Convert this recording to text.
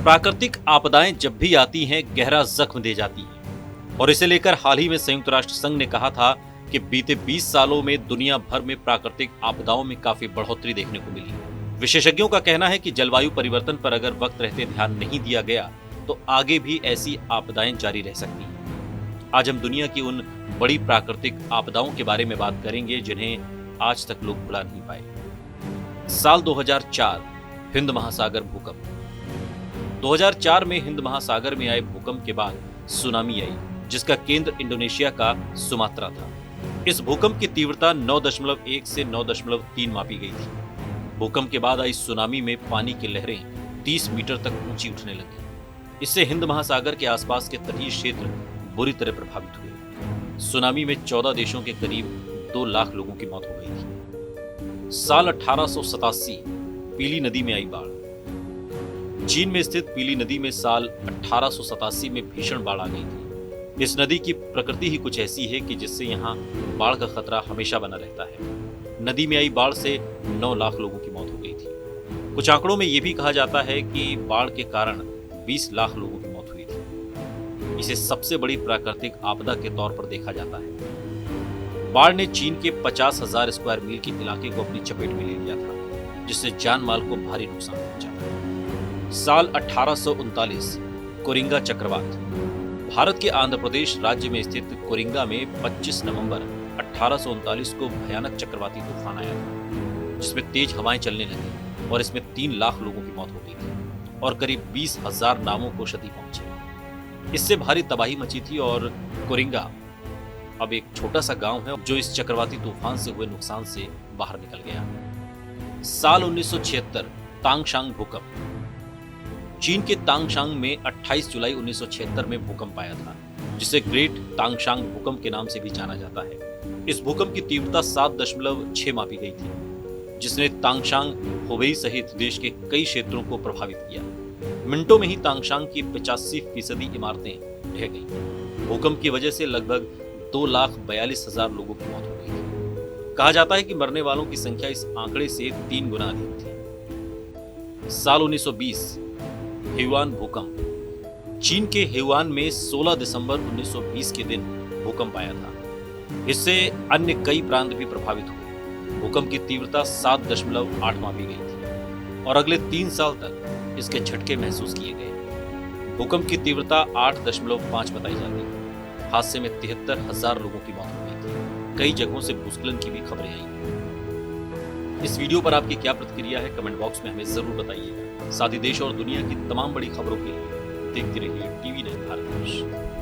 प्राकृतिक आपदाएं जब भी आती हैं गहरा जख्म दे जाती हैं और इसे लेकर हाल ही में संयुक्त राष्ट्र संघ ने कहा था कि बीते 20 सालों में दुनिया भर में प्राकृतिक आपदाओं में काफी बढ़ोतरी देखने को मिली। विशेषज्ञों का कहना है कि जलवायु परिवर्तन पर अगर वक्त रहते ध्यान नहीं दिया गया तो आगे भी ऐसी आपदाएं जारी रह सकती हैं। आज हम दुनिया की उन बड़ी प्राकृतिक आपदाओं के बारे में बात करेंगे जिन्हें आज तक लोग भुला नहीं पाए। साल 2004 हिंद महासागर भूकंप। 2004 में हिंद महासागर में आए भूकंप के बाद सुनामी आई जिसका केंद्र इंडोनेशिया का सुमात्रा था। इस भूकंप की तीव्रता 9.1 से 9.3 मापी गई थी। भूकंप के बाद आई सुनामी में पानी की लहरें 30 मीटर तक ऊंची उठने लगी। इससे हिंद महासागर के आसपास के तटीय क्षेत्र बुरी तरह प्रभावित हुए। सुनामी में 14 देशों के करीब 2 लाख लोगों की मौत हो गई थी। साल 1887 पीली नदी में आई बाढ़। चीन में स्थित पीली नदी में साल 1887 में भीषण बाढ़ आ गई थी। इस नदी की प्रकृति ही कुछ ऐसी है कि जिससे यहाँ बाढ़ का खतरा हमेशा बना रहता है। नदी में आई बाढ़ से 9 लाख लोगों की मौत हो गई थी। कुछ आंकड़ों में यह भी कहा जाता है कि बाढ़ के कारण 20 लाख लोगों की मौत हुई थी। इसे सबसे बड़ी प्राकृतिक आपदा के तौर पर देखा जाता है। बाढ़ ने चीन के 50,000 स्क्वायर मील के इलाके को अपनी चपेट में ले लिया था, जिससे जान माल को भारी नुकसान पहुंचा। साल 1839 कोरिंगा चक्रवात। भारत के आंध्र प्रदेश राज्य में स्थित कोरिंगा में 25 नवंबर 1839 को भयानक चक्रवाती तूफान आया था, जिसमें तेज हवाएं चलने लगी और इसमें 3 लाख लोगों की मौत हो गई थी और करीब 20,000 नावों को क्षति पहुंची। इससे भारी तबाही मची थी और कोरिंगा अब एक छोटा सा गांव है जो इस चक्रवाती तूफान से हुए नुकसान से बाहर निकल गया। साल 1976 तांगशांग भूकंप। चीन के तांगशांग में 28 जुलाई 1976 में भूकंप आया था, जिसे ग्रेट तांगशांग भूकंप के नाम से भी जाना जाता है। इस भूकंप की तीव्रता 7.6 मापी गई थी, जिसने तांगशांग, हुबेई सहित देश के कई क्षेत्रों को प्रभावित किया। मिनटों में ही तांगशांग की 85% इमारतें ढह गईं। भूकंप की वजह से लगभग 2,42,000 लोगों की मौत हो गई थी। कहा जाता है कि मरने वालों की संख्या इस आंकड़े से 3 गुना अधिक थी। साल 1920 हेयुआन भूकंप। चीन के हेयुआन में 16 दिसंबर 1920 के दिन भूकंप आया था। इससे अन्य कई प्रांत भी प्रभावित हुए। भूकंप की तीव्रता 7.8 मापी गई थी और अगले 3 साल तक इसके झटके महसूस किए गए। भूकंप की तीव्रता 8.5 बताई जाती है। हादसे में 73,000 लोगों की मौत हो गई थी। कई जगहों से भूस्खलन की भी खबरें आई। इस वीडियो पर आपकी क्या प्रतिक्रिया है, कमेंट बॉक्स में हमें जरूर बताइएगा। साथ ही देश और दुनिया की तमाम बड़ी खबरों के लिए देखते रहिए टीवी 9 भारत।